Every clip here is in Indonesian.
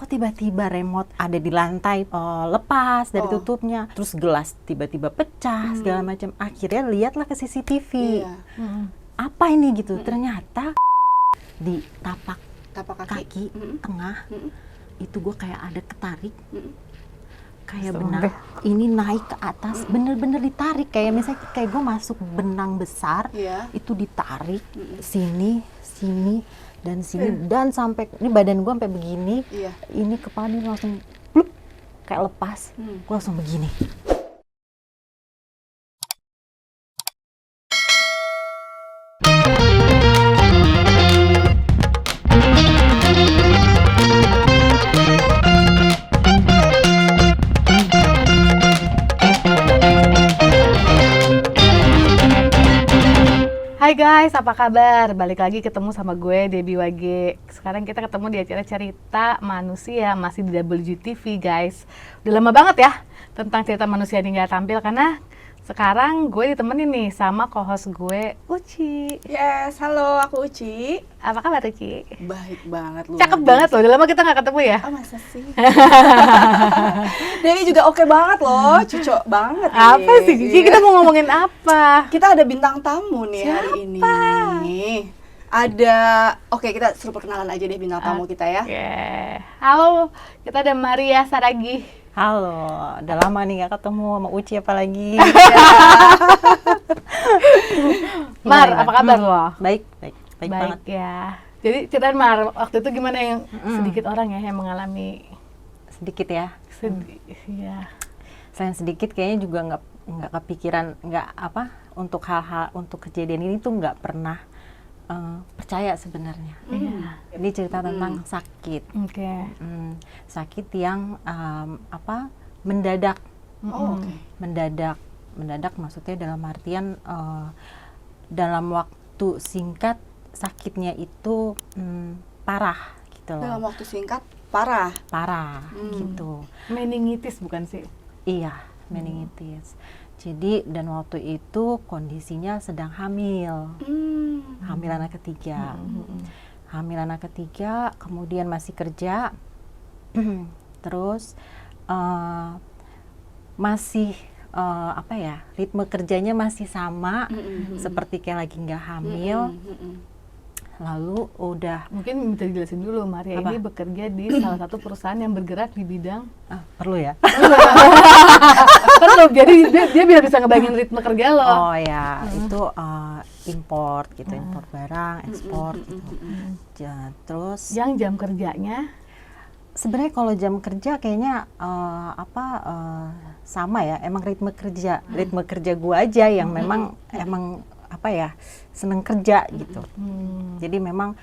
tiba-tiba remote ada di lantai lepas dari tutupnya, terus gelas tiba-tiba pecah segala macam. Akhirnya lihatlah ke CCTV. Apa ini gitu? Ternyata di tapak kaki tengah itu gue kayak ada ketarik, kayak benang ini naik ke atas, bener-bener ditarik, kayak misalnya kayak gue masuk benang besar, itu ditarik sini dan sini dan sampai ini badan gue sampai begini, ini kepala ini langsung plup, kayak lepas, gue langsung begini. Hai guys, apa kabar? Balik lagi ketemu sama gue, Debbie Wage. Sekarang kita ketemu di acara Cerita Manusia, masih di WGTV guys. Udah lama banget ya tentang cerita manusia ini nggak tampil, karena sekarang gue ditemenin nih sama co-host gue, Uci. Yes, halo, aku Uci. Apa kabar Uci? Baik banget lu. Cakep banget loh, udah lama kita nggak ketemu ya? Ah, masa sih? Dewi juga oke banget loh, cocok banget. Apa sih Uci? Kita mau ngomongin apa? Kita ada bintang tamu nih hari ini. Oke, kita suruh perkenalan aja deh bintang tamu kita ya. Halo, kita ada Maria Saragih. Halo, udah lama nih gak ketemu sama Uci apalagi. Mar, apa kabar lo? Baik banget Ya. Jadi ceritain Mar, waktu itu gimana yang sedikit orang ya yang mengalami sedikit ya. Ya. Selain sedikit kayaknya juga nggak kepikiran, untuk hal-hal, untuk kejadian ini tuh nggak pernah percaya sebenarnya. Ini cerita tentang sakit. Sakit yang mendadak. Mendadak maksudnya dalam artian dalam waktu singkat sakitnya itu parah gitu loh. Dalam waktu singkat parah gitu. Meningitis bukan sih? Iya, meningitis. Jadi dan waktu itu kondisinya sedang hamil. Hamil anak ketiga. Hamil anak ketiga, kemudian masih kerja. Terus masih ritme kerjanya masih sama seperti kayak lagi nggak hamil. Lalu udah mungkin bisa dijelasin dulu, Maria ini bekerja di salah satu perusahaan yang bergerak di bidang perlu ya? Perlu, jadi dia biar bisa ngebayangin ritme kerja lo. Oh ya, itu import gitu, import barang, ekspor gitu. Terus yang jam kerjanya sebenarnya kalau jam kerja kayaknya sama ya, emang ritme kerja gua aja yang memang seneng kerja gitu. Jadi memang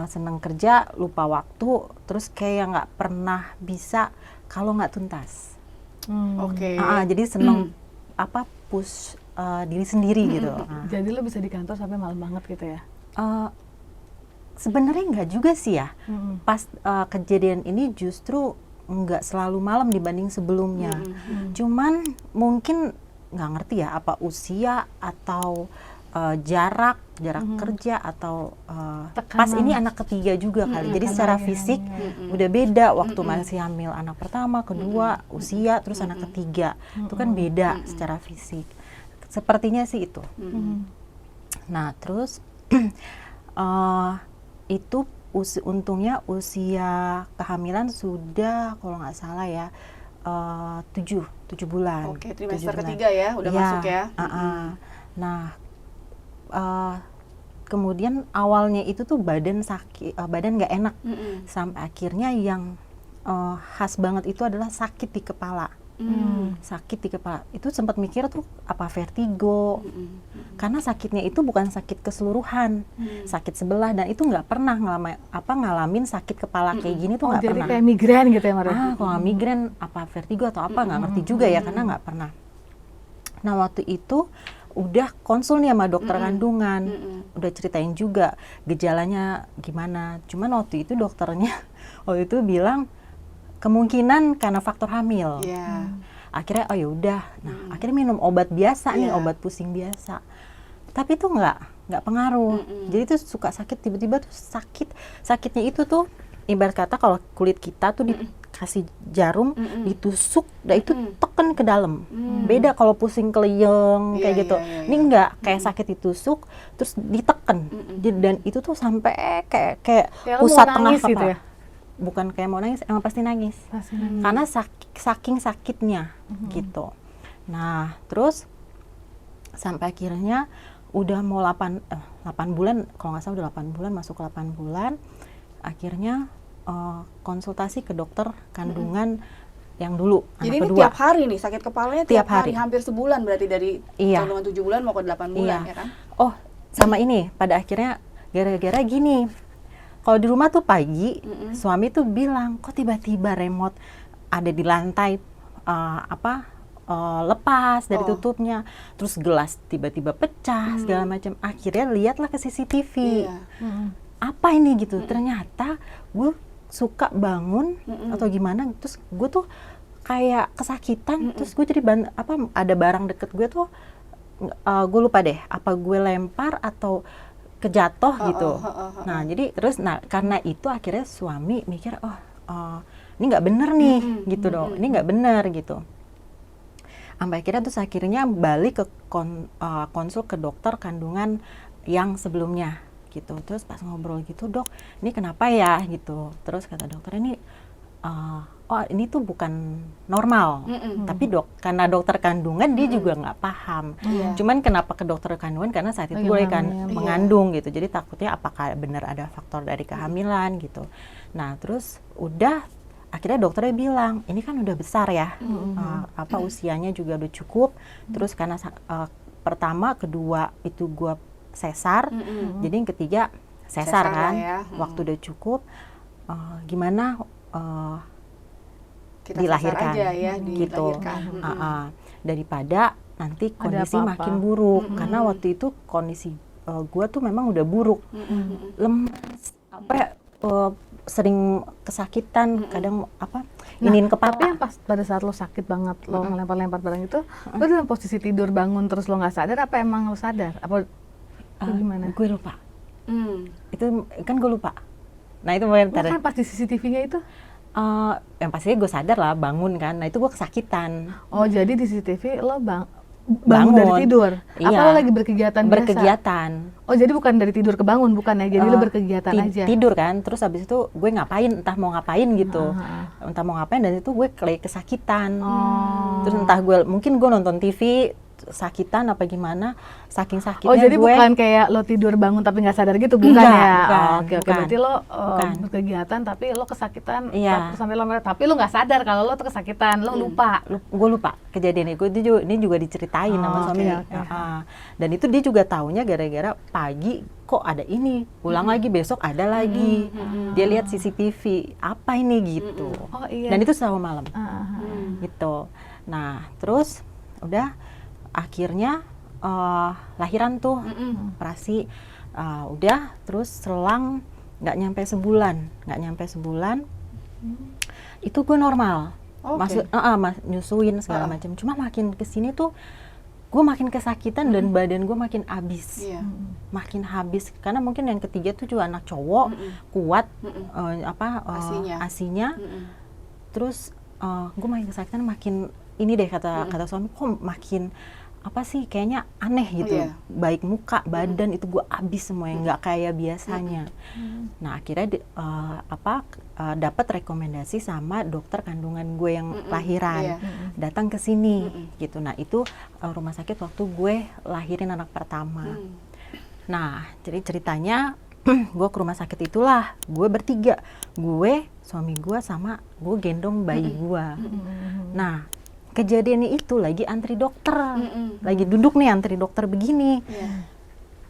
seneng kerja, lupa waktu, terus kayak nggak pernah bisa kalau nggak tuntas. Jadi seneng push diri sendiri gitu. Jadi lo bisa di kantor sampai malam banget gitu ya? Sebenarnya nggak juga sih ya. Pas kejadian ini justru nggak selalu malam dibanding sebelumnya. Cuman mungkin nggak ngerti ya, apa usia atau jarak kerja atau pas ini anak ketiga juga kali. Jadi secara fisik udah beda waktu masih hamil anak pertama, kedua, usia, terus anak ketiga. Itu kan beda secara fisik. Sepertinya sih itu. Nah, terus itu untungnya usia kehamilan sudah kalau nggak salah ya 7 bulan. Oke, trimester ketiga ya, udah masuk ya. Nah, kemudian awalnya itu tuh badan sakit, badan nggak enak, sampai akhirnya yang khas banget itu adalah sakit di kepala. Sakit di kepala itu sempat mikir tuh apa vertigo, karena sakitnya itu bukan sakit keseluruhan, sakit sebelah, dan itu nggak pernah ngalamin sakit kepala kayak gini tuh nggak pernah. Jadi kayak migrain gitu ya Maria? Kalau migrain apa vertigo atau apa nggak ngerti juga ya, karena nggak pernah. Nah waktu itu udah konsul nih sama dokter kandungan, udah ceritain juga gejalanya gimana. Cuman waktu itu dokternya waktu itu bilang kemungkinan karena faktor hamil. Akhirnya oh ya udah, nah akhirnya minum obat biasa nih, obat pusing biasa. Tapi itu nggak pengaruh. Jadi tuh suka sakit tiba-tiba tuh sakitnya itu tuh ibarat kata kalau kulit kita tuh dikasih jarum, ditusuk, dan itu tekan ke dalam. Beda kalau pusing keleyeng kayak gitu. Ini enggak, kayak sakit ditusuk terus diteken. Dan itu tuh sampai kayak pusat tengah kepala. Gitu ya? Bukan kayak mau nangis, emang pasti nangis. Karena saking sakitnya gitu. Nah, terus sampai akhirnya udah mau 8 bulan, kalau nggak salah udah 8 bulan, masuk ke 8 bulan, akhirnya konsultasi ke dokter kandungan yang dulu, jadi anak ini kedua. tiap hari nih sakit kepalanya tiap hari, hampir sebulan berarti dari kandungan 7 bulan mau ke 8 bulan ya kan? Oh, sama ini, pada akhirnya gara-gara gini, kalau di rumah tuh pagi, suami tuh bilang, kok tiba-tiba remote ada di lantai, lepas dari tutupnya, terus gelas tiba-tiba pecah segala macam. Akhirnya lihatlah ke CCTV. Apa ini gitu? Ternyata gue suka bangun atau gimana, terus gue tuh kayak kesakitan, terus gue jadi ada barang deket gue tuh, gue lupa deh, apa gue lempar atau kejatuh gitu. Nah jadi terus, karena itu akhirnya suami mikir, ini nggak bener nih gitu dong, ini nggak bener gitu. Sampai akhirnya balik ke konsul ke dokter kandungan yang sebelumnya gitu. Terus pas ngobrol gitu, dok, ini kenapa ya gitu. Terus kata dokter ini, ini tuh bukan normal. Tapi karena dokter kandungan dia juga nggak paham. Cuman kenapa ke dokter kandungan, karena saat itu gue kan mengandung gitu. Jadi takutnya apakah benar ada faktor dari kehamilan gitu. Nah terus udah, akhirnya dokternya bilang, ini kan udah besar ya, usianya juga udah cukup. Terus karena pertama, kedua itu gue sesar, jadi yang ketiga sesar kan, waktu udah cukup, gimana kita dilahirkan aja ya, gitu. dilahirkan. Daripada nanti kondisi makin buruk, karena waktu itu kondisi gue tuh memang udah buruk, lemas, sering kesakitan, kadang iniin kepala. Tapi yang pas pada saat lo sakit banget, lo ngelempar-lempar barang itu, lo dalam posisi tidur bangun terus lo nggak sadar, apa emang lo sadar? Apa gimana? Gue lupa. Itu kan gue lupa. Nah itu mungkin kan pas di CCTV-nya itu? Yang pastinya gue sadar lah, bangun kan. Nah itu gue kesakitan. Oh jadi di CCTV lo bangun dari tidur? Apa lo lagi berkegiatan biasa? Berkegiatan. Oh jadi bukan dari tidur ke bangun, bukan ya? Jadi lo berkegiatan aja? Tidur kan, terus habis itu gue ngapain, entah mau ngapain gitu. Entah mau ngapain, dan itu gue kayak kesakitan. Terus entah mungkin gue nonton TV, sakitan apa gimana, saking sakitnya. Oh jadi bukan kayak lo tidur bangun tapi nggak sadar gitu, bukan ya? Oke, berarti lo berkegiatan tapi lo kesakitan, sampai lo tapi lo nggak sadar kalau lo tuh kesakitan, lo lupa. Gue lupa kejadian ini juga diceritain sama suami. Dan itu dia juga taunya gara-gara pagi kok ada ini, ulang lagi besok ada lagi. Dia lihat CCTV, apa ini gitu. Dan itu selama malam gitu. Nah terus udah akhirnya lahiran tuh, operasi, udah terus selang nggak nyampe sebulan, itu gue normal, nyusuin segala macam. Cuma makin kesini tuh gue makin kesakitan dan badan gue makin habis, makin habis. Karena mungkin yang ketiga tuh juga anak cowok, kuat, asinya. Terus gue makin kesakitan, makin ini deh kata suami, kok makin kayaknya aneh gitu. Baik muka, badan itu gue abis semuanya, nggak kayak biasanya. Nah akhirnya dapat rekomendasi sama dokter kandungan gue yang lahiran, datang ke sini gitu. Nah itu rumah sakit waktu gue lahirin anak pertama. Nah jadi ceritanya gue ke rumah sakit itulah, gue bertiga, gue, suami gue, sama gue gendong bayi gue. Nah kejadiannya itu lagi antri dokter, lagi duduk nih antri dokter begini.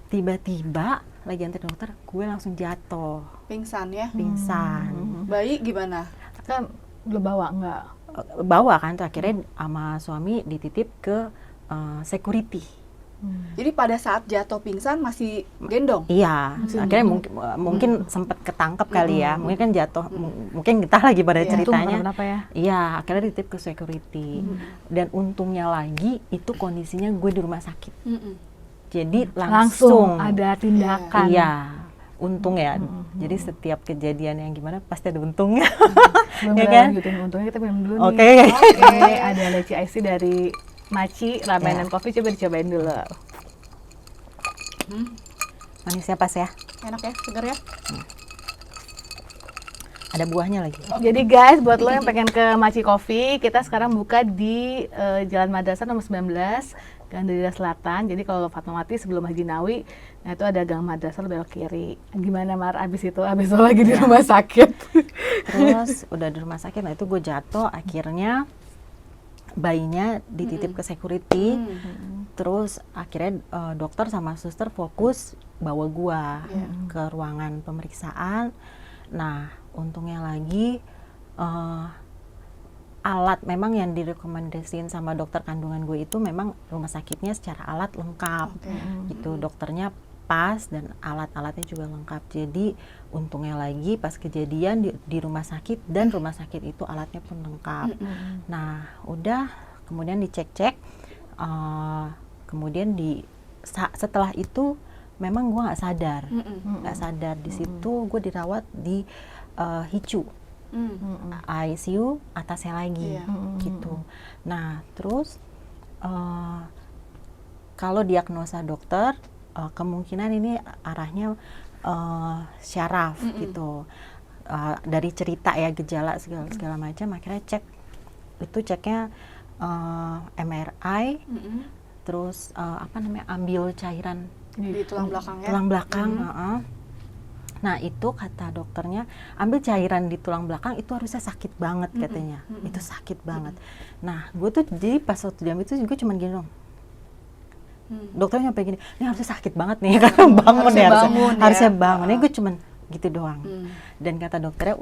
Tiba-tiba lagi antri dokter, gue langsung jatuh. Pingsan ya? Pingsan. Bayi gimana? Kan lo bawa nggak? Bawa kan, akhirnya sama suami dititip ke security. Jadi pada saat jatuh pingsan masih gendong? Iya, akhirnya mungkin sempat ketangkep kali ya. Mungkin kan jatuh, mungkin kita lagi pada ceritanya. Iya, akhirnya dititip ke security. Dan untungnya lagi itu kondisinya gue di rumah sakit. Jadi langsung ada tindakan. Iya, untung ya. Jadi setiap kejadian yang gimana pasti ada untungnya. Belum Ya kita kan? lanjutin untungnya, kita minum dulu Oke. nih. Oke, ada leci ice tea dari Maci Ramen and Coffee, coba dicobain dulu. Manisnya pas ya. Enak ya, seger ya. Ada buahnya lagi. Jadi guys, buat lo yang pengen ke Maci Coffee, kita sekarang buka di Jalan Madrasah nomor 19, Gandaria Selatan. Jadi kalau Fatmawati sebelum Haji Nawi, nah itu ada Gang Madrasah, lo belok kiri. Gimana Mar, abis lo lagi di rumah sakit? Terus udah di rumah sakit, nah itu gue jatuh, akhirnya bayinya dititip ke security. Terus akhirnya dokter sama suster fokus bawa gua ke ruangan pemeriksaan. Nah, untungnya lagi alat memang yang direkomendasiin sama dokter kandungan gue itu memang rumah sakitnya secara alat lengkap. Gitu, dokternya pas dan alat-alatnya juga lengkap. Jadi untungnya lagi pas kejadian di rumah sakit, dan rumah sakit itu alatnya pun lengkap. Nah, udah kemudian dicek-cek, kemudian setelah itu memang gue nggak sadar di situ. Gue dirawat di HICU, ICU atasnya lagi, gitu. Nah, terus kalau diagnosa dokter, kemungkinan ini arahnya syaraf, gitu. Dari cerita ya, gejala segala macam, akhirnya ceknya MRI, terus ambil cairan di tulang belakang ya. Tulang belakang. Nah, itu kata dokternya, ambil cairan di tulang belakang itu harusnya sakit banget katanya. Itu sakit banget. Nah, gue tuh jadi pas waktu jam itu juga cuman gini dong. Dokternya sampai gini, ini harusnya sakit banget nih, karena harusnya bangun. Ini gue cuman gitu doang. Dan kata dokternya,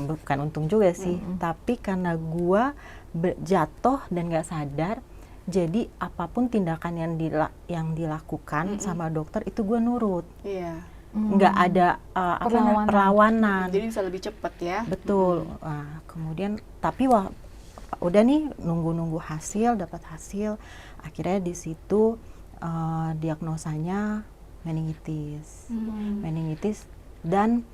bukan untung juga sih, tapi karena gue jatuh dan gak sadar, jadi apapun tindakan yang dilakukan sama dokter itu gue nurut. Nggak ada perlawanan. Jadi bisa lebih cepat ya. Betul. Nah, kemudian tapi udah nih nunggu hasil, dapat hasil. Akhirnya di situ diagnosanya meningitis. Dan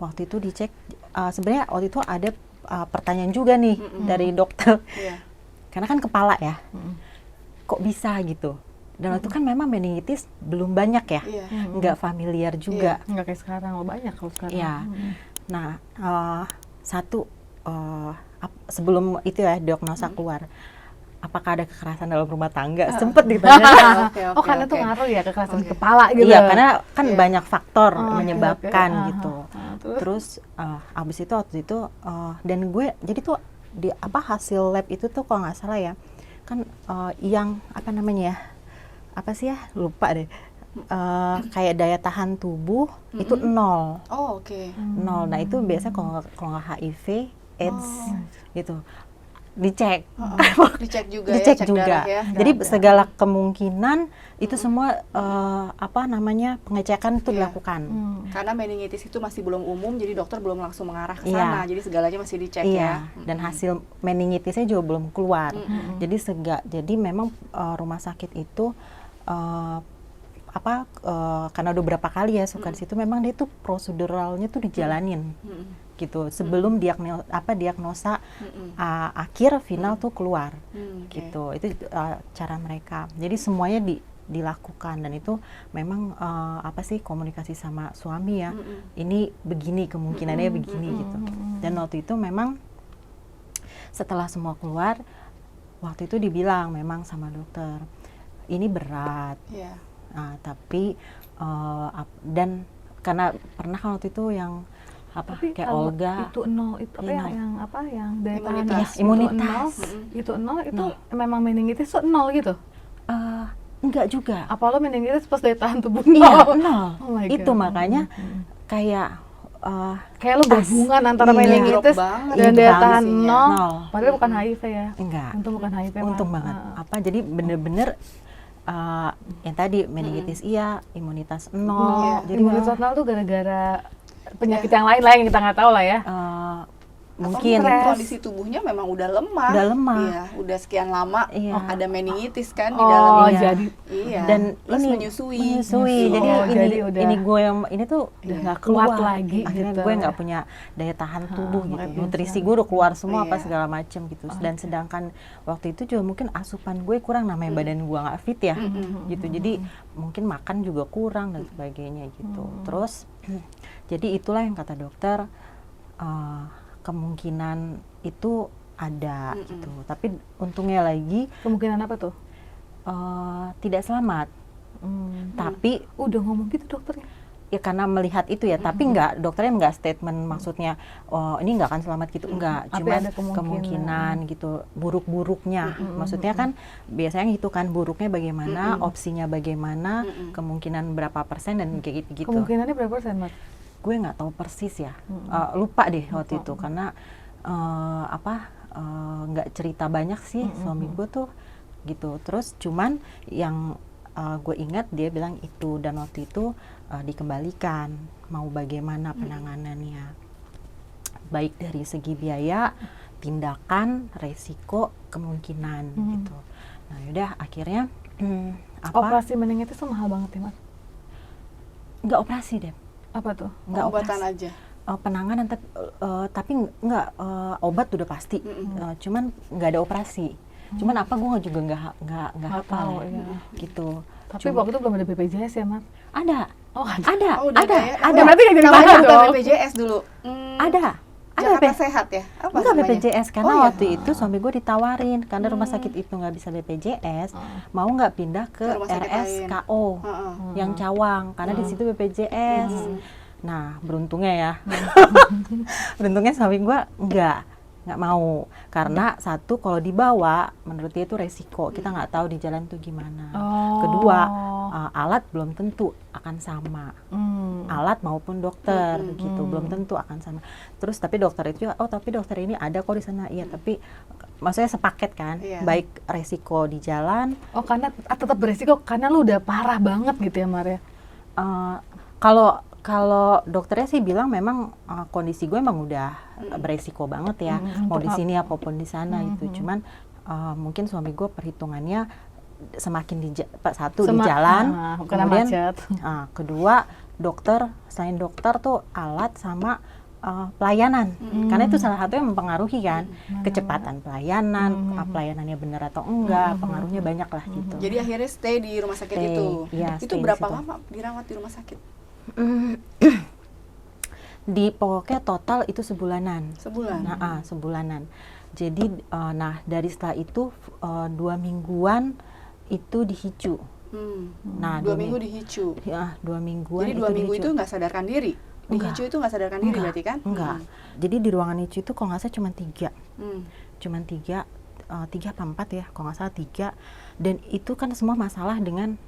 waktu itu dicek, sebenarnya waktu itu ada pertanyaan juga nih dari dokter. Karena kan kepala ya. Kok bisa gitu? Dan waktu kan memang meningitis belum banyak ya, nggak familiar juga. Nggak kayak sekarang, banyak kalau sekarang. Iya. Nah, sebelum itu ya diagnosa keluar, apakah ada kekerasan dalam rumah tangga? Sempet ditanya. Karena tuh ngaruh ya, kekerasan kepala gitu. Iya, karena kan banyak faktor menyebabkan gitu. Terus abis itu waktu itu dan gue jadi tuh hasil lab itu tuh kalau nggak salah ya, kan yang lupa deh, kayak daya tahan tubuh itu 0. Nol. Nah, itu biasanya kalau nggak HIV, AIDS gitu dicek. Dicek juga Dicek ya, juga. darah ya. Jadi segala kemungkinan itu semua pengecekan itu dilakukan. Karena meningitis itu masih belum umum, jadi dokter belum langsung mengarah ke sana. Jadi segalanya masih dicek ya. Dan hasil meningitisnya juga belum keluar. Jadi memang rumah sakit itu karena udah berapa kali ya suka di situ, memang dia tuh proseduralnya tuh dijalanin. Gitu sebelum diagnosa akhir final tuh keluar. Gitu. Itu cara mereka. Jadi semuanya dilakukan, dan itu memang komunikasi sama suami ya. Ini begini kemungkinannya begini gitu. Dan waktu itu memang setelah semua keluar, waktu itu dibilang memang sama dokter, ini berat. Nah, tapi dan karena pernah waktu itu yang kayak Olga itu 0 itu yang daya tahan imunitas itu 0 itu memang meningitis 0 gitu? Enggak juga. Apa lo meningitis pas daya tahan tubuh 0? Iya, 0. Itu makanya kayak lo gabungan antara meningitis dan daya tahan 0. Padahal bukan HIV ya? Enggak. Untung bukan HIV. Untung banget. Jadi bener-bener yang tadi meningitis imunitas 0. Jadi imunitas 0 tuh gara-gara penyakit yang lain lah yang kita nggak tahu lah ya. mungkin kondisi tubuhnya memang udah lemah. Iya, udah sekian lama ada meningitis kan di dalamnya. Jadi dan plus menyusui. Jadi ini gue yang ini tuh udah nggak kuat lagi. Akhirnya gitu. gue nggak punya daya tahan tubuh gitu. Nutrisi gue udah keluar semua apa segala macem gitu. Dan sedangkan waktu itu juga mungkin asupan gue kurang, namanya badan gue nggak fit ya gitu. Jadi mungkin makan juga kurang dan sebagainya gitu. Terus jadi itulah yang kata dokter, kemungkinan itu ada gitu. Tapi untungnya lagi kemungkinan apa tuh? Tidak selamat. Tapi udah ngomong gitu dokternya? Ya karena melihat itu ya, tapi dokternya nggak statement maksudnya ini nggak akan selamat gitu, enggak. Cuma kemungkinan gitu, buruk-buruknya. Maksudnya kan biasanya gitu kan, buruknya bagaimana, opsinya bagaimana, kemungkinan berapa persen dan kayak gitu. Kemungkinannya berapa persen, Mat? Gue nggak tahu persis ya, lupa deh waktu itu karena nggak cerita banyak sih suami gue tuh gitu. Terus cuman yang gue ingat dia bilang itu, dan waktu itu dikembalikan, mau bagaimana penanganannya, baik dari segi biaya, tindakan, resiko, kemungkinan gitu. Nah yaudah akhirnya operasi meningitis itu mahal banget ya, Mas? Nggak operasi deh. Apa tuh? Nggak obatan aja. Penanganan tapi nggak obat udah pasti, cuman nggak ada operasi. Cuman apa gue juga nggak hafal gitu. Tapi waktu itu belum ada BPJS ya, Mat? Ada. Oh, ada. Berarti nggak jadi namanya mahal bukan dong. BPJS dulu. Ada Jakarta Sehat ya? Apa enggak namanya? BPJS karena waktu itu suami gue ditawarin karena rumah sakit itu nggak bisa BPJS, mau nggak pindah ke RSKO yang Cawang karena di situ BPJS. Nah beruntungnya ya, beruntungnya suami gue nggak mau karena satu kalau dibawa menurut dia itu resiko, kita nggak tahu di jalan tuh gimana. Kedua alat belum tentu akan sama, alat maupun dokter gitu belum tentu akan sama. Terus tapi dokter itu juga, tapi dokter ini ada kok di sana, iya tapi maksudnya sepaket kan, baik resiko di jalan. Karena tetap beresiko karena lu udah parah banget gitu ya, Maria. Kalau dokternya sih bilang memang kondisi gue emang udah beresiko banget ya, mau di sini apapun di sana itu. Cuman mungkin suami gue perhitungannya semakin di jalan, kemudian kedua selain dokter tuh alat sama pelayanan, karena itu salah satu yang mempengaruhi kan kecepatan pelayanan, pelayanannya benar atau enggak, pengaruhnya banyak lah gitu. Jadi akhirnya stay di rumah sakit itu. Itu berapa lama dirawat di rumah sakit? Pokoknya total itu sebulanan. Sebulanan. Jadi dari setelah itu 2 mingguan itu dihicu. Nah 2 minggu dihicu. Ya 2 mingguan. Jadi 2 minggu itu nggak sadarkan diri. Dihicu itu nggak sadarkan diri berarti kan? Enggak. Jadi di ruangan hicu itu kalau nggak salah cuma 3. Cuma 3 apa 4 ya, kalau nggak salah 3. Dan itu kan semua masalah dengan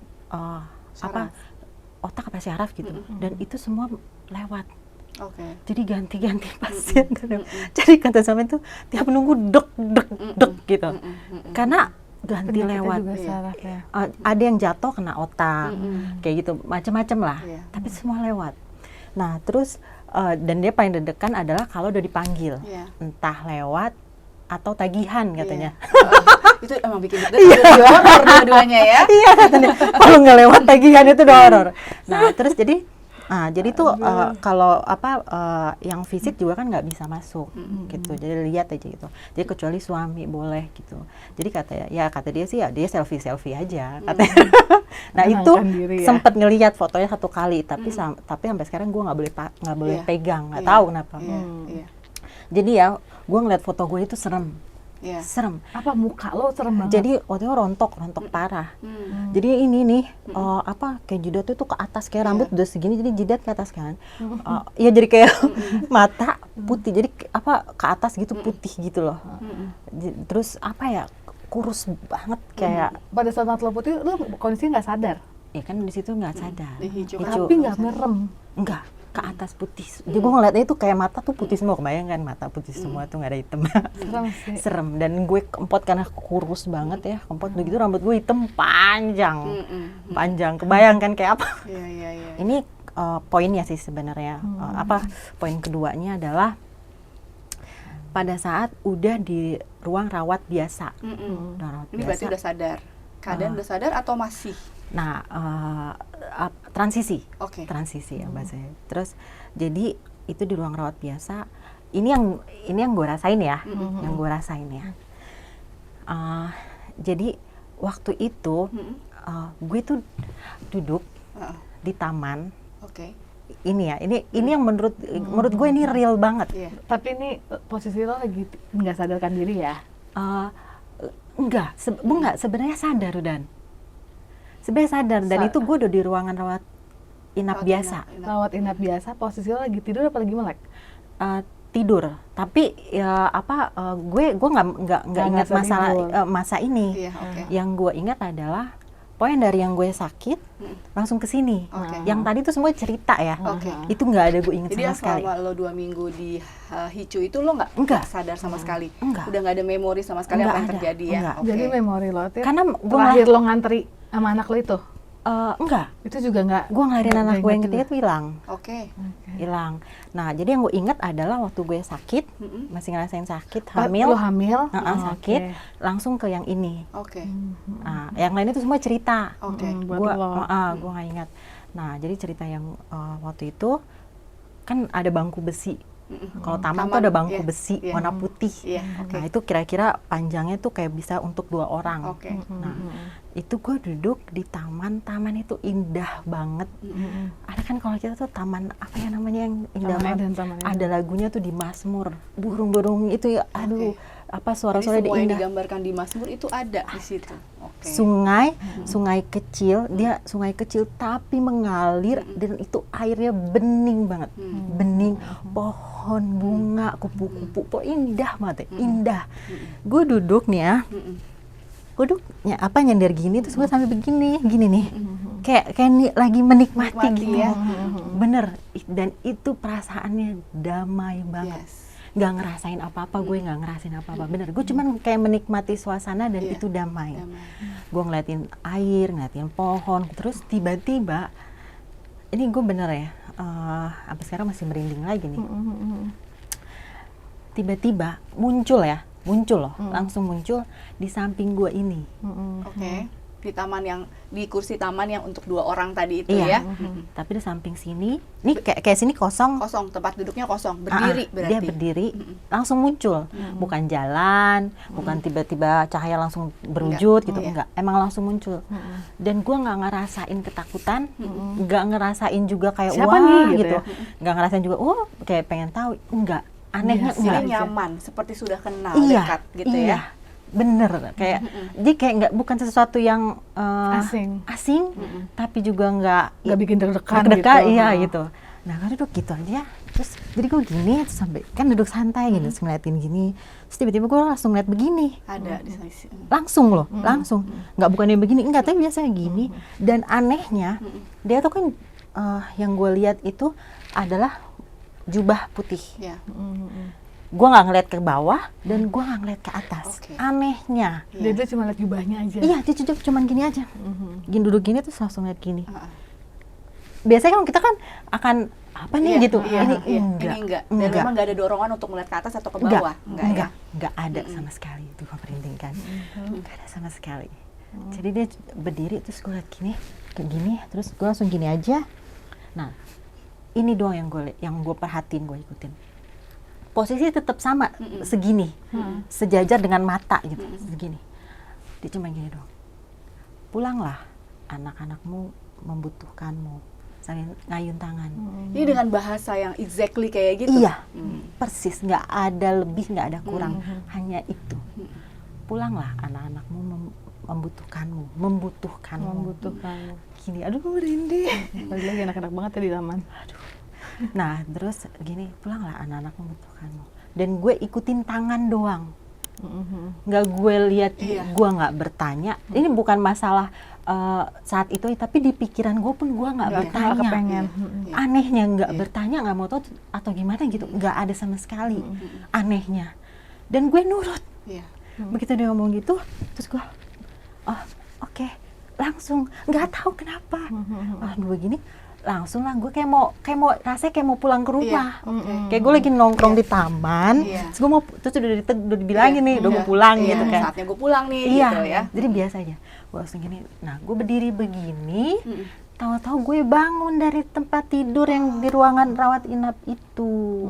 otak apa syaraf gitu, dan itu semua lewat. Jadi ganti-ganti pasien. Jadi kata suami itu tiap nunggu dek gitu, karena ganti lewat. Ada yang jatuh kena otak, kayak gitu, macam-macam lah. Tapi semua lewat. Nah terus dan dia paling deg-degan adalah kalau udah dipanggil, entah lewat atau tagihan katanya. Itu emang bikin deg-degan, horor dua-duanya ya. Iya katanya, kalau nggak lewat tagihan itu udah horor. Nah terus jadi tuh kalau yang fisik juga kan nggak bisa masuk gitu, jadi lihat aja gitu. Jadi kecuali suami boleh gitu. Jadi kata dia sih ya dia selfie aja katanya. Nah itu sempet ngelihat fotonya 1 kali, tapi sampai sekarang gue nggak boleh pegang, nggak tahu kenapa. Jadi ya gue ngeliat foto gue itu serem. Serem. Apa muka lo serem banget? Jadi waktu itu rontok parah. Jadi ini nih kayak jidatnya tuh ke atas, kayak rambut udah segini jadi jidat ke atas kan. Ya jadi kayak mata putih, jadi ke atas gitu putih gitu loh. Terus kurus banget kayak. Pada saat lo putih lo kondisinya nggak sadar? Ya kan di situ nggak sadar. Tapi nggak merem. Enggak. Ke atas putih. Jadi gue ngeliatnya itu kayak mata tuh putih semua, kebayang kan mata putih semua tuh nggak ada hitam. Serem sih. Serem. Dan gue kempot karena kurus banget ya, kempot begitu, rambut gue hitam panjang, kebayang kan kayak apa? Ini poinnya sih sebenarnya. Poin keduanya adalah pada saat udah di ruang rawat biasa. Ini berarti udah sadar. Keadaan udah sadar atau masih? Nah, transisi. Transisi ya bahasanya. Terus jadi itu di ruang rawat biasa. Ini yang gue rasain ya, yang gue rasain ya. Jadi waktu itu gue tuh duduk di taman. Ini ya, ini yang menurut gue ini real banget. Tapi ini posisi lo lagi nggak sadarkan diri ya? Enggak, sebenarnya sadar Dan. Sebenarnya sadar dan itu gue udah di ruangan rawat inap biasa. Rawat inap biasa, posisi lo lagi tidur apa lagi melek? Tidur, tapi ya gue nggak ingat masa ini. Yang gue ingat adalah poin dari yang gue sakit langsung ke sini. Yang tadi tuh semua cerita ya. Itu nggak ada gue ingat sama sekali. Jadi selama lo 2 minggu di HICU itu lo nggak sadar sama sekali. Udah nggak ada memori sama sekali apa yang terjadi ya. Jadi memori lo karena terakhir lo ngantri sama anak lo itu? Enggak. Itu juga enggak? Gue ngelahirin anak gue yang ketiga tuh hilang. Hilang. Nah, jadi yang gue ingat adalah waktu gue sakit, masih ngerasain sakit, hamil. Lo hamil? Sakit, langsung ke yang ini. Nah, yang lain itu semua cerita. Gue nggak ingat. Nah, jadi cerita yang waktu itu kan ada bangku besi. Kalau taman tuh ada bangku besi warna putih. Nah, itu kira-kira panjangnya tuh kayak bisa untuk 2 orang. Nah, itu gue duduk di taman itu indah banget. Ada kan kalau kita tuh taman apa ya namanya yang indah banget. Ada lagunya tuh di Mazmur. Burung-burung itu ya, aduh, apa suara-suara indah. Yang digambarkan di Mazmur itu ada di situ. Sungai kecil, dia sungai kecil tapi mengalir dan itu airnya bening banget. Bening, pohon, bunga, kupu-kupu, indah banget, indah. Gue duduk nih ya. Nyender gini terus gue sampai gini nih. Kayak lagi menikmati gitu. Ya. Bener, dan itu perasaannya damai banget. Nggak ngerasain apa-apa, gue nggak ngerasain apa-apa, bener. Gue cuman kayak menikmati suasana dan itu damai. Gue ngeliatin air, ngeliatin pohon, terus tiba-tiba, ini gue bener ya, sampai sekarang masih merinding lagi nih. Tiba-tiba muncul loh, langsung muncul di samping gue ini. Di kursi taman yang untuk 2 orang tadi itu ya. Tapi di samping sini, nih kayak sini kosong. Tempat duduknya kosong, berdiri berarti. Dia berdiri, langsung muncul. Bukan jalan, bukan tiba-tiba cahaya langsung berwujud gitu, enggak. Emang langsung muncul. Dan gue nggak ngerasain ketakutan, nggak ngerasain juga kayak siapa wah nih, gitu. Nggak ngerasain juga, kayak pengen tahu, enggak. Anehnya enggak. Nyaman, seperti sudah kenal, dekat gitu ya. Bener, kayak jadi kayak nggak, bukan sesuatu yang asing, tapi juga nggak bikin deg-degan gitu. Iya gitu. Nah kan duduk gitu aja, terus jadi gue gini, terus sampai kan duduk santai gitu, terus ngeliatin gini, terus tiba-tiba gue langsung ngeliat begini. Ada di sini. Langsung loh, langsung. Nggak bukan yang begini, enggak, tapi biasanya gini. Dan anehnya, dia tuh kan yang gue lihat itu adalah jubah putih. Gue nggak ngeliat ke bawah dan gue nggak ngeliat ke atas. Anehnya. Dia cuma lihat jubahnya aja. Iya, dia cuma gini aja. Gini duduk gini terus langsung lihat gini. Biasanya kan kita kan akan apa nih gitu. Ini enggak. Dan memang nggak ada dorongan untuk melihat ke atas atau ke bawah. Enggak ada sama sekali. Itu gue merinding kan. Enggak ada sama sekali. Jadi dia berdiri terus gue lihat gini, kayak gini, terus gue langsung gini aja. Nah, ini doang yang gue perhatiin, gue ikutin. Posisi tetap sama, segini, sejajar dengan mata gitu, segini. Dia cuma gini dong. Pulanglah, anak-anakmu membutuhkanmu. Sambil ngayun tangan. Ini dengan bahasa yang exactly kayak gitu? Iya, persis, nggak ada lebih, nggak ada kurang, hanya itu. Pulanglah, anak-anakmu membutuhkanmu. Gini, aduh merinding. Lagi anak-anak banget ya di taman. Aduh. Nah, terus gini, pulanglah, anak-anak membutuhkanmu. Dan gue ikutin tangan doang. Nggak gue lihat, gue nggak bertanya. Ini bukan masalah saat itu, tapi di pikiran gue pun gue nggak bertanya. Anehnya nggak bertanya, nggak mau tahu atau gimana gitu. Nggak ada sama sekali. Anehnya. Dan gue nurut. Begitu dia ngomong gitu, terus gue, oke. Langsung, nggak tahu kenapa. Begini, langsung lah gue kayak mau rasanya kayak mau pulang ke rumah. Kayak gue lagi nongkrong di taman, terus gue mau, terus udah dibilangin nih, udah mau pulang gitu kan. Saatnya gue pulang nih gitu ya. Jadi biasa aja. Gue langsung gini, nah gue berdiri begini, tahu-tahu gue bangun dari tempat tidur yang di ruangan rawat inap itu.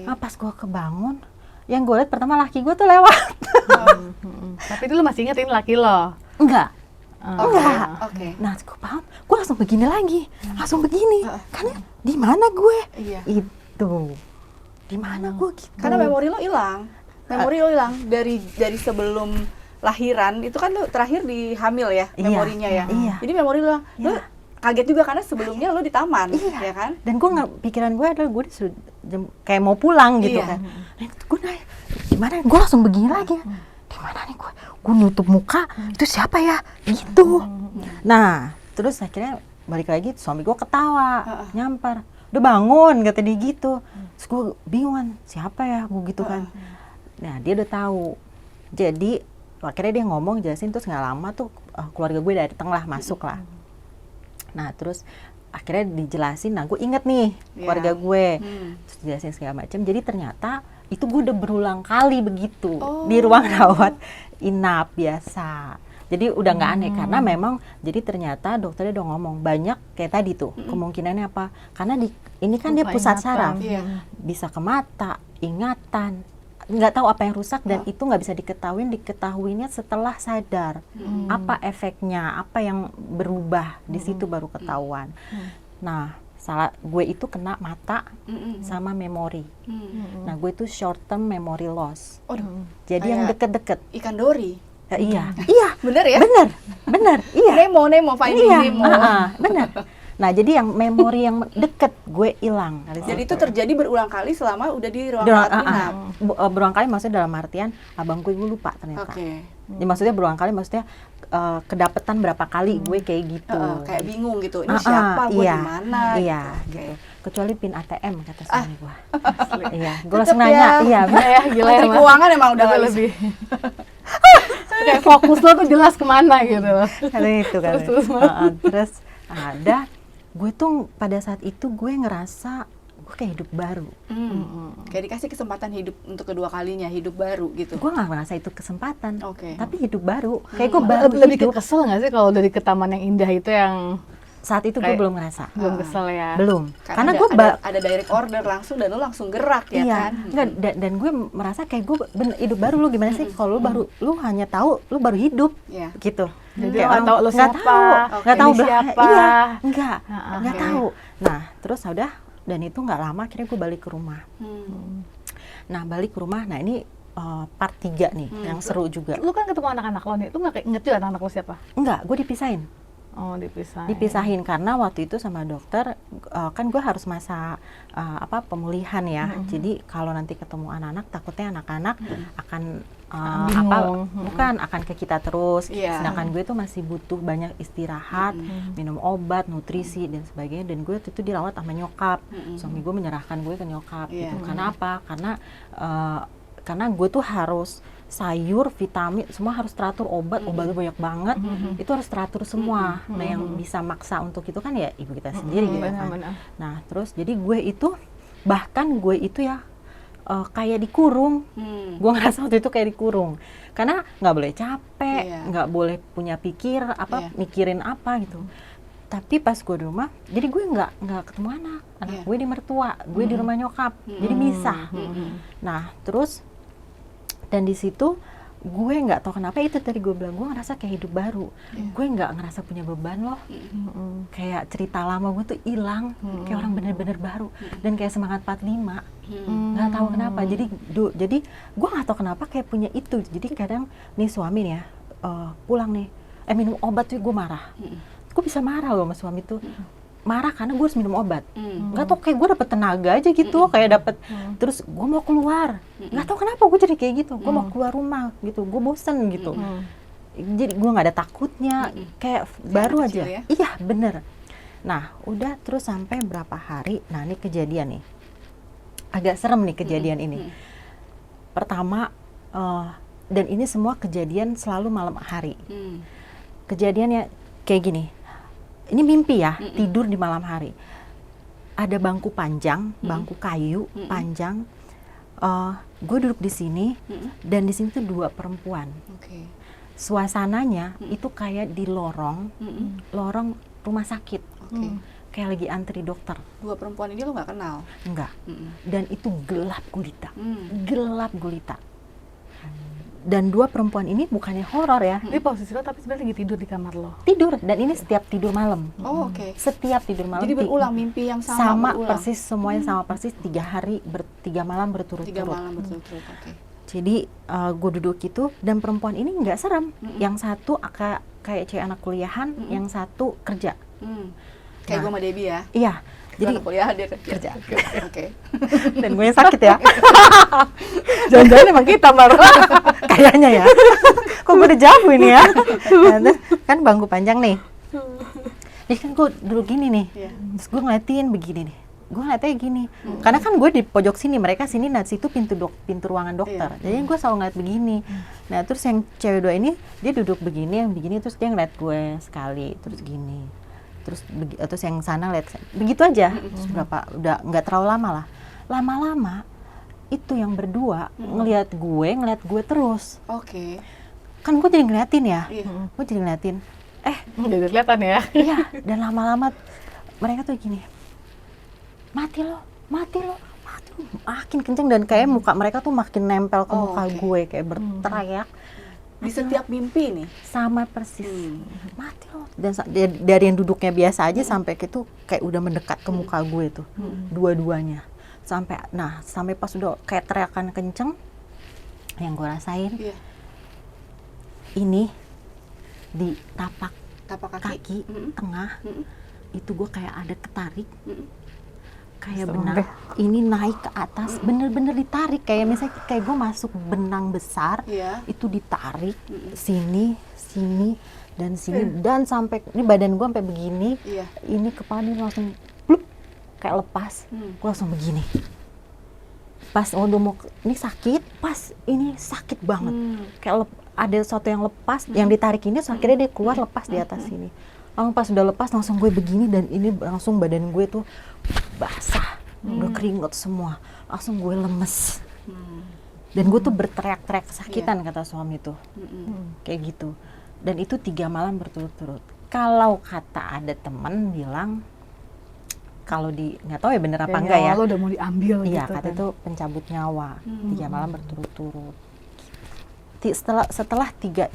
Nah pas gue kebangun, yang gue lihat pertama laki gue tuh lewat. Tapi itu lu masih ingetin laki lo? Enggak. Enggak. Nah, gue paham. Gue langsung begini lagi. Langsung begini. Karena di mana gue? Itu. Di mana gue gitu. Karena memori lo hilang. Memori lo hilang dari sebelum lahiran. Itu kan lo terakhir di hamil ya, memorinya ya. Jadi memori lo kaget juga karena sebelumnya lo di taman, ya kan? Dan gue pikiran gue adalah gue kayak mau pulang gitu kan. Nah, gue nanya, gimana? Gue langsung begini lagi. Di mana nih gue? Gue nutup muka, itu siapa ya? Gitu. Nah, terus akhirnya balik lagi, suami gue ketawa, nyampar. Udah bangun, kata dia gitu. Terus gue bingung, siapa ya? Gue gitu kan. Nah, dia udah tahu. Jadi, akhirnya dia ngomong, jelasin, terus nggak lama tuh keluarga gue datang lah, masuk lah. Nah, terus akhirnya dijelasin, nah gue inget nih keluarga gue. Terus dijelasin segala macam. Jadi ternyata itu gue udah berulang kali begitu di ruang rawat inap biasa. Jadi udah nggak aneh karena memang jadi ternyata dokternya udah ngomong banyak kayak tadi tuh kemungkinannya apa? Karena ini kan dia pusat saraf, bisa ke mata, ingatan, nggak tahu apa yang rusak dan itu nggak bisa diketahuinya setelah sadar. Apa efeknya, apa yang berubah di situ baru ketahuan. Nah, gue itu kena mata sama memori. Nah, gue itu short term memory loss. Jadi yang deket-deket. Ikan dori. Iya. Bener ya? Bener. Iya. Nemo, Finding Nemo. Bener. Nah, jadi yang memori yang deket gue hilang. Jadi itu terjadi berulang kali selama udah di ruang rawat inap. Berulang kali maksudnya dalam artian abang gue lupa ternyata. Ya, maksudnya berulang kali maksudnya kedapetan berapa kali gue kayak gitu. Kayak bingung gitu. Ini siapa? Gue di mana? Iya, gitu. Kecuali pin ATM kata suami gue. Iya, gue langsung nanya. Iya, gila ya. Menteri Keuangan emang udah lebih. Kayak fokus lo tuh jelas kemana gitu. Karena itu kan. Terus ada gue tuh pada saat itu gue ngerasa gue kayak hidup baru. Kayak dikasih kesempatan hidup untuk kedua kalinya, hidup baru gitu. Gue nggak ngerasa itu kesempatan, tapi hidup baru. Kayak gue baru lebih hidup. kesel nggak sih kalau dari ke taman yang indah itu yang saat itu gue belum ngerasa. Belum kesel ya. Belum. Karena gue ada direct order langsung dan lo langsung gerak ya kan. Enggak, dan gue merasa kayak gue hidup baru. Lu gimana sih kalau lu hanya tahu lu baru hidup gitu. Jadi nggak tahu lo siapa, nggak tahu siapa. Iya, nggak tahu. Nah, terus udah dan itu nggak lama akhirnya gue balik ke rumah. Nah, balik ke rumah. Nah, ini part 3 nih yang seru juga. Lu kan ketemu anak-anak lo nih, lu nggak inget juga anak-anak lo siapa? Enggak, gue dipisahin. Oh, dipisahin. Dipisahin karena waktu itu sama dokter kan gue harus masa pemulihan ya. Jadi kalau nanti ketemu anak-anak takutnya anak-anak akan akan ke kita terus. Sedangkan gue tuh masih butuh banyak istirahat, minum obat, nutrisi dan sebagainya. Dan gue itu dirawat sama nyokap. Suami gue menyerahkan gue ke nyokap gitu. Karena apa? Karena gue tuh harus sayur, vitamin, semua harus teratur, obatnya banyak banget, itu harus teratur semua. Nah, yang bisa maksa untuk itu kan ya ibu kita sendiri gitu kan. Nah, terus jadi gue itu, bahkan gue itu ya kayak dikurung. Gue ngerasa waktu itu kayak dikurung. Karena nggak boleh capek, nggak boleh punya mikirin apa gitu. Tapi pas gue di rumah, jadi gue nggak ketemu anak gue di mertua, gue di rumah nyokap, jadi misah. Nah, terus dan di situ gue nggak tahu kenapa itu tadi gue bilang gue ngerasa kayak hidup baru. Gue nggak ngerasa punya beban loh. Kayak cerita lama gue tuh hilang, kayak orang bener-bener baru dan kayak semangat 45. Nggak tahu kenapa. Jadi gue nggak tahu kenapa kayak punya itu. Jadi kadang nih suami nih ya pulang nih, minum obat tuh gue marah. Gue bisa marah loh sama suami tuh. Marah karena gue harus minum obat. Nggak tau kayak gue dapet tenaga aja gitu, kayak dapet. Terus gue mau keluar, nggak tau kenapa gue jadi kayak gitu. Gue mau keluar rumah gitu, gue bosen gitu. Jadi gue nggak ada takutnya, kayak baru aja. Ya? Iya bener. Nah udah terus sampai berapa hari, nah ini kejadian nih, agak serem nih kejadian ini. Pertama, dan ini semua kejadian selalu malam hari. Kejadiannya kayak gini. ini mimpi ya, tidur di malam hari. Ada bangku panjang, bangku kayu panjang. Gue duduk di sini dan di sini tuh 2 perempuan. Suasananya itu kayak di lorong rumah sakit. Kayak lagi antri dokter. 2 perempuan ini lo nggak kenal? Enggak. Dan itu gelap gulita. Gelap gulita. Dan 2 perempuan ini bukannya horor ya. Ini posisi lo tapi sebenarnya lagi tidur di kamar lo. Tidur, dan ini setiap tidur malam. Setiap tidur malam. Jadi berulang mimpi yang sama berulang. Persis, semuanya sama persis 3 hari 3 malam berturut-turut. 3 malam berturut-turut. Jadi gue duduk gitu dan perempuan ini nggak serem. Yang satu kayak cewek anak kuliahan, yang satu kerja. Kayak gue sama Debbie ya. Iya. Jadi anak kuliahan dia kerja. Dan gue yang sakit ya. Jangan-jangan emang kita baru. Kayaknya ya. Kok gue udah jauh ini ya. Kan bangku panjang nih. Jadi kan gue duduk gini nih. Terus gue ngeliatin begini nih. Gue ngeliatnya gini. Karena kan gue di pojok sini, mereka sini, nah situ pintu ruangan dokter. Jadi gue selalu ngeliat begini. Nah terus yang cewek 2 ini, dia duduk begini, yang begini, terus dia ngeliat gue sekali, terus gini. Terus yang sana lihat begitu aja. Terus udah nggak terlalu lama lah. Lama-lama itu yang berdua ngelihat gue terus. Kan gue jadi ngeliatin ya. Gue jadi ngeliatin. Jadi kelihatan ya. Iya. Dan lama-lama mereka tuh gini. Mati lo. Makin kenceng dan kayak muka mereka tuh makin nempel ke muka gue, kayak berteriak. Di setiap mimpi nih? Sama persis. Mati lo. Dan dari yang duduknya biasa aja sampai gitu kayak udah mendekat ke muka gue tuh. Dua-duanya. Sampai pas udah kayak teriakan kenceng, yang gue rasain ini di tapak kaki tengah itu gue kayak ada ketarik. Kayak benang ini naik ke atas, bener-bener ditarik, kayak misalnya kayak gue masuk benang besar, itu ditarik sini dan sini dan sampai ini badan gue sampai begini, ini kepala ini langsung plup, kayak lepas, gue langsung begini. Pas udah mau ini sakit, pas ini sakit banget, kayak ada sesuatu yang lepas, yang ditarik ini, akhirnya dia keluar lepas di atas sini. Langsung pas udah lepas langsung gue begini dan ini langsung badan gue tuh basah, udah keringet semua, langsung gue lemes. Dan gue tuh berteriak-teriak kesakitan kata suami tuh, kayak gitu. Dan itu 3 malam berturut-turut. Kalau kata ada teman bilang, kalau nggak tahu ya bener apa enggak ya. Lo udah mau diambil iya, gitu. kata itu pencabut nyawa. 3 malam berturut-turut. Setelah 3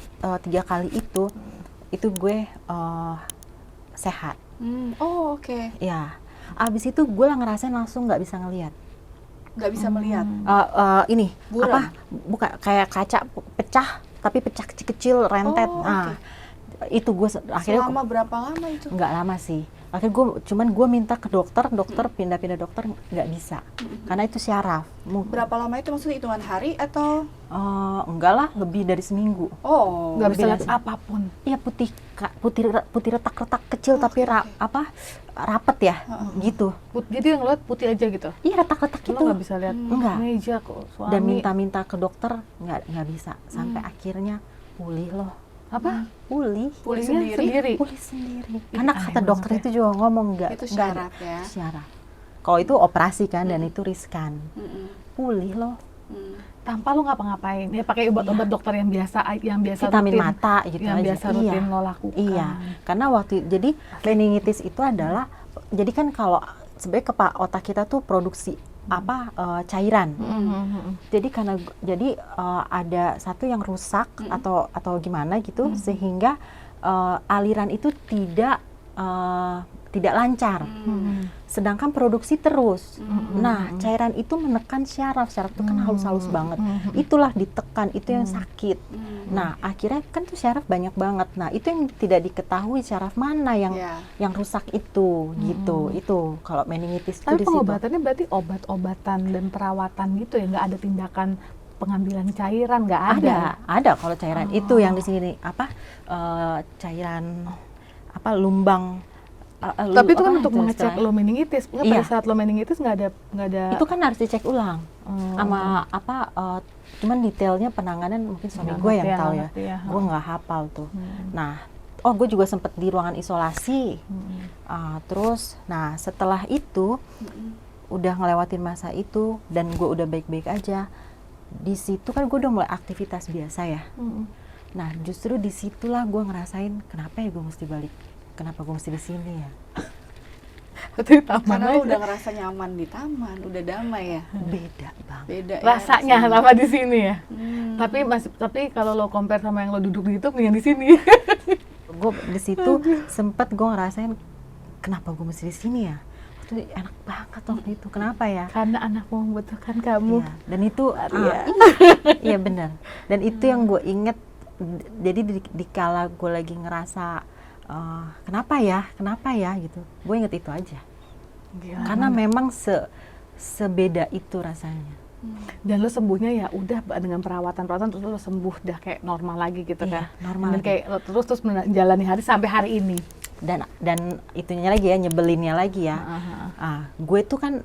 kali itu gue sehat. Ya, abis itu gue ngerasain langsung nggak bisa ngelihat. Nggak bisa melihat? Ini buram? Bukan kayak kaca pecah, tapi pecah kecil-kecil rentet. Itu gue akhirnya. Selama berapa lama itu? Nggak lama sih. Akhirnya gue minta ke dokter pindah-pindah dokter, nggak bisa, karena itu syaraf. Berapa lama itu, maksudnya hitungan hari atau? Enggak lah, lebih dari seminggu. Nggak bisa lihat apapun. Iya, putih retak-retak kecil, tapi rapet ya, gitu. Jadi yang lihat putih aja gitu? Iya, retak-retak gitu. Lo nggak bisa lihat meja kok suami. Dan minta ke dokter, nggak bisa. Sampai akhirnya pulih loh. Pulih sendiri. Karena kata dokter itu juga ngomong itu syaraf ya. Syaraf. Kalau itu operasi kan, dan itu riskan. Pulih loh. Tanpa lo ngapa-ngapain. Ya pakai obat-obat dokter yang biasa vitamin rutin, mata gitu yang aja. biasa rutin lo lakukan. Iya. Karena jadi meningitis itu adalah, jadi kan kalau sebenarnya otak kita tuh produksi cairan. Jadi ada satu yang rusak atau gimana gitu, sehingga aliran itu tidak lancar. Sedangkan produksi terus. Nah, cairan itu menekan syaraf itu kan halus-halus banget. Itulah ditekan, itu yang sakit. Nah, akhirnya kan tuh syaraf banyak banget. Nah, itu yang tidak diketahui, syaraf mana yang rusak itu, gitu. Itu kalau meningitis itu di situ. Tapi pengobatannya berarti obat-obatan dan perawatan gitu ya, nggak ada tindakan pengambilan cairan, nggak ada? Ada kalau cairan itu yang di sini cairan lumbang. Tapi itu kan untuk mengecek lo meningitis. Pada saat lo meningitis nggak ada. Itu kan harus dicek ulang. Sama cuman detailnya penanganan mungkin suami gue yang tahu ya. Gue nggak hafal tuh. Nah, oh gue juga sempet di ruangan isolasi. Terus, nah setelah itu udah ngelewatin masa itu dan gue udah baik-baik aja. Di situ kan gue udah mulai aktivitas biasa ya. Nah justru disitulah gue ngerasain kenapa ya gue mesti balik, kenapa gue mesti di sini ya. Itu taman Karena aja. lu udah ngerasa nyaman di taman, udah damai ya. Beda banget. Beda ya. Rasanya rasanya. sama di sini ya. Tapi kalau lo compare sama yang lo duduk di itu, mendingan di sini. Gue di situ sempet gue ngerasain kenapa gue mesti di sini ya. Itu enak banget waktu itu. Kenapa ya? Karena anakmu membutuhkan kamu. Iya, dan itu iya benar. Dan itu yang gue inget. Jadi di kala gue lagi ngerasa kenapa ya gitu. Gue inget itu aja. Gila. Karena memang sebeda itu rasanya. Dan lo sembuhnya ya udah dengan perawatan terus lo sembuh dah kayak normal lagi gitu Iya, kan. normal Dan lagi. kayak lo terus menjalani hari sampai hari ini. Dan itunya lagi ya, nyebelinnya lagi ya. Gue tuh kan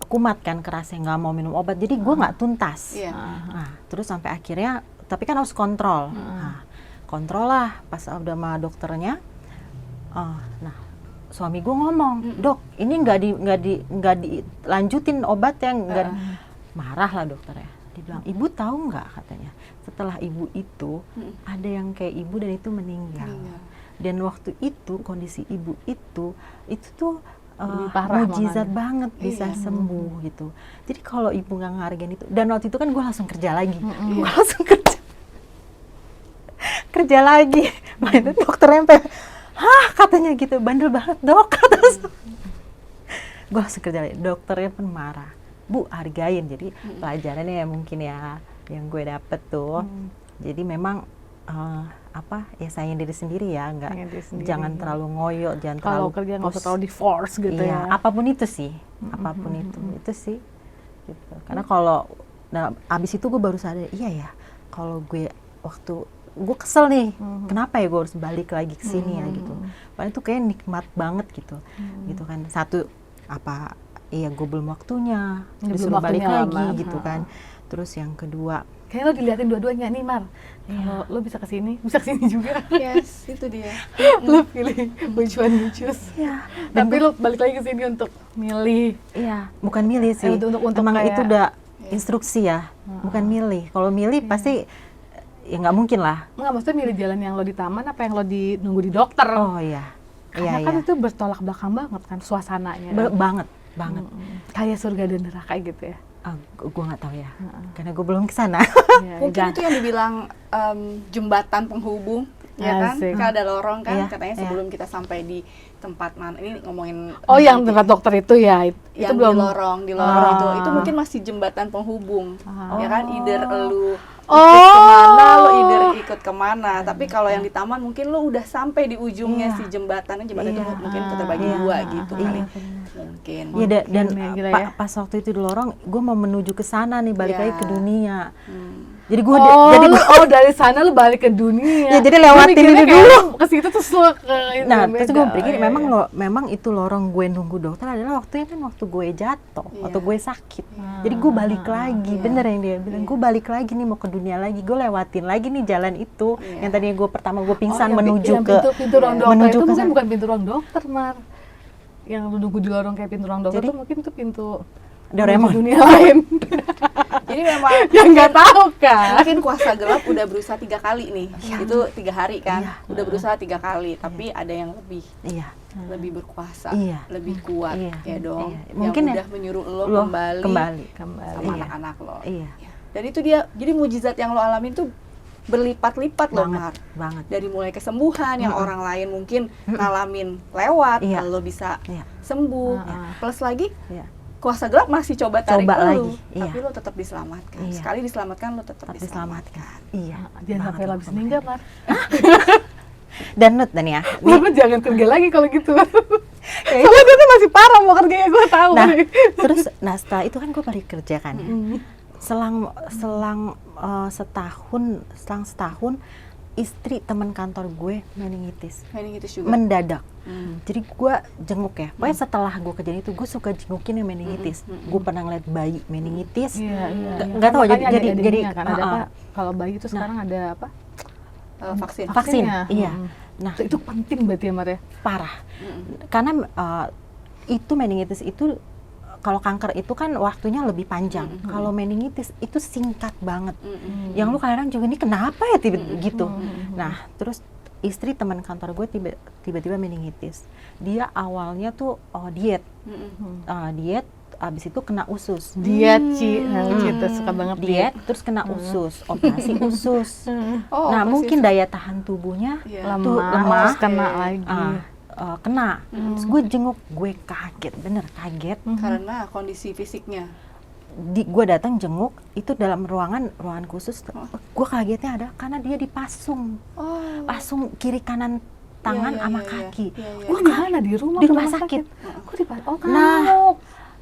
kumat kan, kerasnya nggak mau minum obat, jadi gue nggak tuntas. Iya. Nah, terus sampai akhirnya, tapi kan harus kontrol. Nah, kontrol lah pas udah sama dokternya. Nah, suami gue ngomong, dok, ini nggak dilanjutin obatnya, nggak. Marah lah dokternya. Dia bilang, ibu tahu nggak katanya, setelah ibu itu ada yang kayak ibu dan itu meninggal. Dan waktu itu kondisi ibu itu tuh Lebih parah mujizat makanya. banget bisa sembuh gitu. Jadi kalau ibu nggak ngehargain itu, dan waktu itu kan gue langsung kerja lagi, gue langsung kerja lagi. Nah itu dokternya sampai, katanya gitu, bandel banget dok, kata. Gue langsung kerja lagi. Dokternya pun marah, Bu hargain. Jadi pelajarannya ya mungkin ya yang gue dapet tuh. Jadi memang ya sayang diri sendiri ya, Sayang diri nggak, sendiri. jangan terlalu ngoyo, jangan Kalau terlalu kerja nggak usah terlalu di force gitu iya, ya. apapun itu sih, apapun itu sih, gitu. Karena kalau abis itu gue baru sadar, iya ya, kalau gue waktu gue kesel nih, kenapa ya gue harus balik lagi ke sini ya gitu. Padahal itu kayak nikmat banget gitu, gitu kan. Satu iya gue belum waktunya, disuruh balik waktunya lagi lama. gitu kan. Terus yang kedua, Kayaknya lo diliatin dua-duanya nih Mar. Kalau lo bisa kesini juga. Yes, itu dia. Lo pilih which one you choose. ya, Tapi lo balik lagi ke sini untuk milih. iya, bukan milih sih, untuk emang kayak- itu udah instruksi ya, bukan milih. Kalau milih pasti ya nggak mungkin lah. Nggak, maksudnya milih jalan yang lo di taman apa yang lo nunggu di dokter. Oh iya, Karena kan itu bertolak belakang banget kan suasananya. banget. Kayak surga dan neraka gitu ya. Gue nggak tahu ya, karena gue belum kesana. Mungkin itu yang dibilang jembatan penghubung, ya kan? Asik. Kan ada lorong kan, Iya, katanya iya. sebelum kita sampai di tempat mana. Ini ngomongin Oh, yang tempat dokter itu ya. Itu yang belum. di lorong itu mungkin masih jembatan penghubung, ya kan? Either lu Oh. ikut kemana, lo either ikut kemana. Tapi kalau yang di taman mungkin lo udah sampai di ujungnya si jembatannya. Jembatan itu mungkin terbagi dua gitu kali. Mungkin. Iya, dan gila ya. pas waktu itu di lorong, gue mau menuju ke sana nih, balik Iya. lagi ke dunia. Jadi gue dari sana lu balik ke dunia. Ya, jadi lewatin Lu mikirnya itu kayak dulu. Ke situ terus lu ke itu. Nah, beda. terus gue pikir Oh, iya, memang iya. memang itu lorong gue nunggu dokter adalah waktunya kan waktu gue jatuh, Iya. waktu gue sakit. Jadi gue balik lagi, bener yang dia bilang, gue balik lagi nih mau ke dunia lagi, gue lewatin lagi nih jalan itu yang tadinya gue pertama gue pingsan yang menuju yang ke pintu ruang dokter menuju itu ke mungkin sana. bukan pintu ruang dokter, Mar. Yang lu nunggu di lorong kayak pintu ruang dokter Jadi? itu mungkin itu pintu Doraemon. menuju dunia lain. Jadi memang Yang nggak tahu kan. mungkin kuasa gelap udah berusaha 3 kali nih. Itu 3 hari kan. Udah berusaha 3 kali, tapi ada yang Iya. lebih berkuasa, Iya. lebih kuat, Iya. ya dong. Iya. Mungkin yang ya, udah menyuruh lo lo kembali kembali. sama Iya. anak-anak lo. Iya. Dan itu dia, jadi mujizat yang lo alamin tuh berlipat-lipat loh, Mar. Banget. Dari mulai kesembuhan yang orang lain mungkin ngalamin lewat, Iya. lo bisa Iya. sembuh. Plus lagi Iya. kuasa gelap masih coba tarik Coba lo, lagi, iya. tapi lo tetap diselamatkan. Iya. Sekali diselamatkan lo tetap Tapi diselamatkan. diselamatkan. Iya. Jangan sampai lo habis meninggal, Mar. Dan Nut dan ya. Lo jangan kerja lagi kalau gitu. Soalnya dia tuh masih parah mau kerjanya, gue tahu. Nah, terus setelah itu kan gue balik kerja kan ya. Selang setahun istri teman kantor gue meningitis. Meningitis juga. Mendadak. Jadi gue jenguk ya. Pokoknya setelah gue kejadian itu gue suka jengukin yang meningitis. Gue pernah ngeliat bayi meningitis. Iya. Nggak tahu, Makanya jadi ada jadi ininya kan ada apa? Kalau bayi itu sekarang ada apa? vaksin. Iya. Nah, itu penting berarti ya, Mar ya? Parah. Karena itu meningitis itu, kalau kanker itu kan waktunya lebih panjang. Kalau meningitis itu singkat banget. Yang lu kadang juga, ini kenapa ya gitu. Nah, terus istri teman kantor gue tiba-tiba meningitis. Dia awalnya tuh diet. Diet, abis itu kena usus. Diet, Ci suka banget diet. Terus kena usus, operasi usus. Nah, mungkin daya tahan tubuhnya lemah, terus kena lagi. Kena. Terus gue jenguk, gue kaget, bener kaget. Karena kondisi fisiknya. Gue datang jenguk, itu dalam ruangan khusus. Gue kagetnya ada karena dia dipasung. Pasung kiri kanan tangan sama kaki. Gue mana di rumah? Di rumah sakit. Gue dipasung. Oh,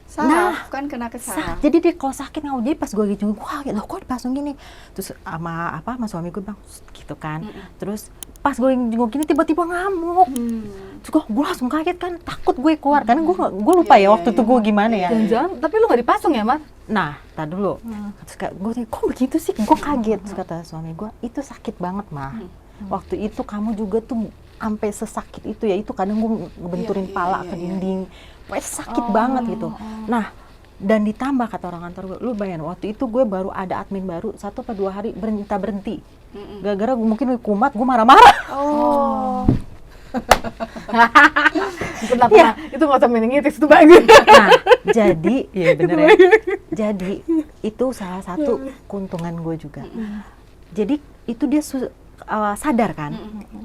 saraf kan kena ke saraf. Jadi dia kalau sakit nggak, jadi pas gue jenguk, wah loh kok dipasung gini. Terus sama suami gue bang, gitu kan. Terus pas gue jenguk gini tiba-tiba ngamuk. Terus gue langsung kaget kan, takut gue keluar karena gue lupa ya waktu itu gue gimana ya. Jangan, tapi lu nggak dipasung ya, Mar? Nah, tar dulu. Terus gue tanya, kok begitu sih? Gue kaget. Terus kata suami gue, itu sakit banget mah. Waktu itu kamu juga tuh sampai sesakit itu ya. Itu kadang gue ngebenturin pala ke dinding. Sakit banget gitu. Nah, dan ditambah kata orang kantor gue, lu bayangin waktu itu gue baru ada admin baru 1 atau 2 hari berhenti. Gara-gara mungkin kumat, gue marah-marah. Kenapa? Itu nggak usah meningitis, itu bagus. Nah, jadi, ya bener ya. Jadi, itu salah satu keuntungan gue juga. Jadi, itu dia sadar kan.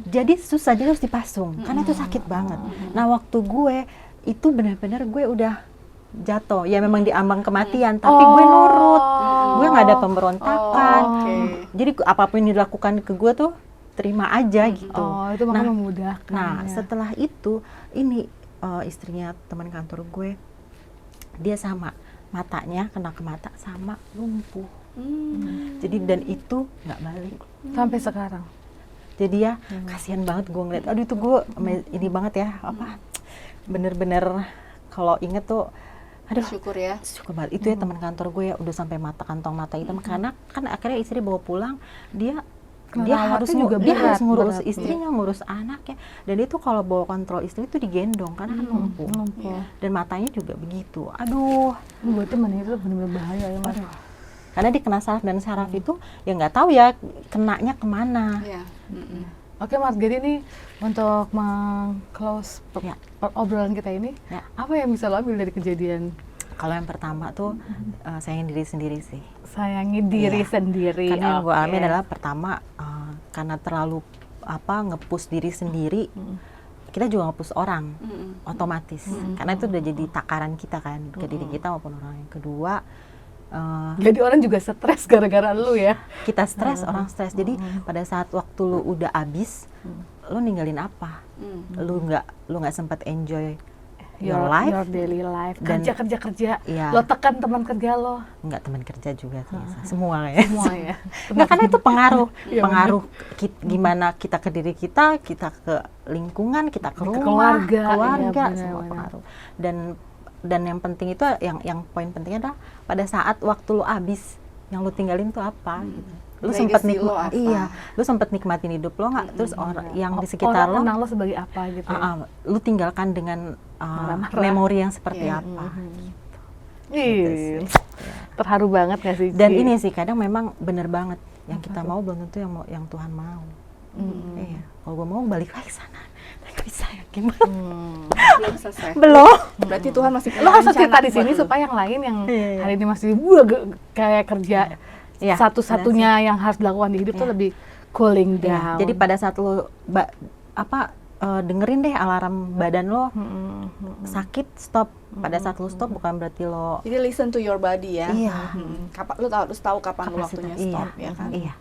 Jadi, susah, dia harus dipasung. Karena itu sakit banget. Nah, waktu gue, itu benar-benar gue udah jatuh. Ya memang diambang kematian, tapi gue nurut. Gue nggak ada pemberontakan. Jadi, apapun yang dilakukan ke gue tuh, terima aja gitu. Itu makanya memudahkan. Nah, setelah itu, ini istrinya teman kantor gue, dia sama matanya kena ke mata sama lumpuh. Jadi dan itu nggak balik sampai sekarang. Jadi ya kasihan banget gue ngeliat. Aduh itu gue ini banget ya bener-bener kalau inget tuh. Aduh, syukur ya. Syukur banget. Itu ya teman kantor gue ya udah sampai kantong mata hitam karena kan akhirnya istri bawa pulang dia harus ngurus istrinya, ngurus anaknya, dan itu kalau bawa kontrol istri itu digendong karena kan lumpuh. Dan matanya juga begitu. Aduh, berarti itu benar-benar bahaya ya, Mas. Karena dia kena saraf dan saraf itu ya nggak tahu ya kenanya kemana. Oke, Mas, jadi ini untuk meng-close obrolan kita ini, apa yang bisa lo ambil dari kejadian? Kalau yang pertama tuh sayangi diri sendiri sih. Sayangi diri sendiri. Karena yang gue alami adalah pertama karena terlalu nge-push diri sendiri, kita juga nge-push orang otomatis. Karena itu udah jadi takaran kita kan ke diri kita maupun orang yang kedua. Jadi orang juga stres gara-gara lu ya? Kita stres, orang stres. Jadi pada saat waktu lu udah abis, lu ninggalin apa? Lu nggak sempat enjoy your life, your daily life, dan kerja. Lo tekan teman kerja lo? Nggak, teman kerja juga sih, semua ya. Nah, karena itu pengaruh gimana kita ke diri kita ke lingkungan, kita ke rumah, keluarga, semua pengaruh. Dan yang penting itu, yang poin pentingnya adalah pada saat waktu lo abis, yang lo tinggalin tuh apa gitu. Lu sempat nikmatin hidup lo nggak? Terus orang yang di sekitar lo kenal lo sebagai apa gitu. Lu tinggalkan dengan memori yang seperti apa gitu. Terharu banget nggak sih? Dan ini sih kadang memang bener banget yang kita mau belum tentu yang Tuhan mau. Iya, kalau gue mau balik lagi sana, nggak bisa ya, gimana? Belum selesai. Belum. Berarti Tuhan masih lo harus cerita di sini supaya yang lain yang hari ini masih kayak kerja satu-satunya yang harus dilakukan di hidup tuh lebih cooling down. Jadi pada saat lo dengerin deh alarm badan lo sakit, stop. Pada saat lo stop bukan berarti lo. Jadi listen to your body ya. Iya. Lo harus tahu kapan lo waktunya stop ya kan. Iya.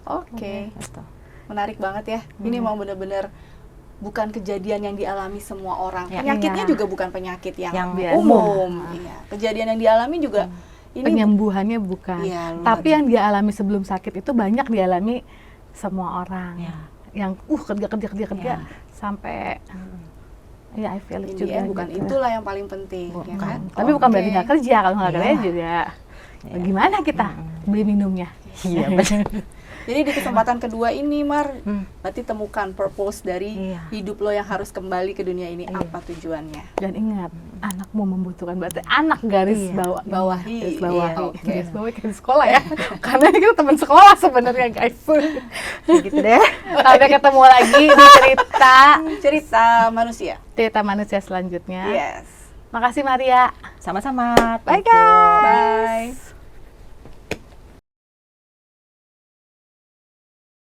Oke. Menarik banget ya. Ini mau benar-benar bukan kejadian yang dialami semua orang. Penyakitnya juga bukan penyakit yang umum. Iya. Kejadian yang dialami juga ini penyembuhannya bukan. Tapi yang dia alami sebelum sakit itu banyak dialami semua orang. Yang kerja sampai I feel it juga. Bukan itulah yang paling penting, ya kan? Tapi bukan berarti nggak kerja, kalau nggak kerja juga. Gimana kita beli minumnya? Iya benar. Jadi di kesempatan kedua ini, Mar, berarti temukan purpose dari hidup lo yang harus kembali ke dunia ini. Apa tujuannya? Dan ingat, anakmu membutuhkan, berarti anak garis bawahi. Garis bawahi ke sekolah ya. Karena kita teman sekolah sebenarnya, guys. Gitu deh. Sampai ketemu lagi di cerita manusia. Cerita manusia selanjutnya. Yes. Makasih Maria. Sama-sama. Bye guys. Bye.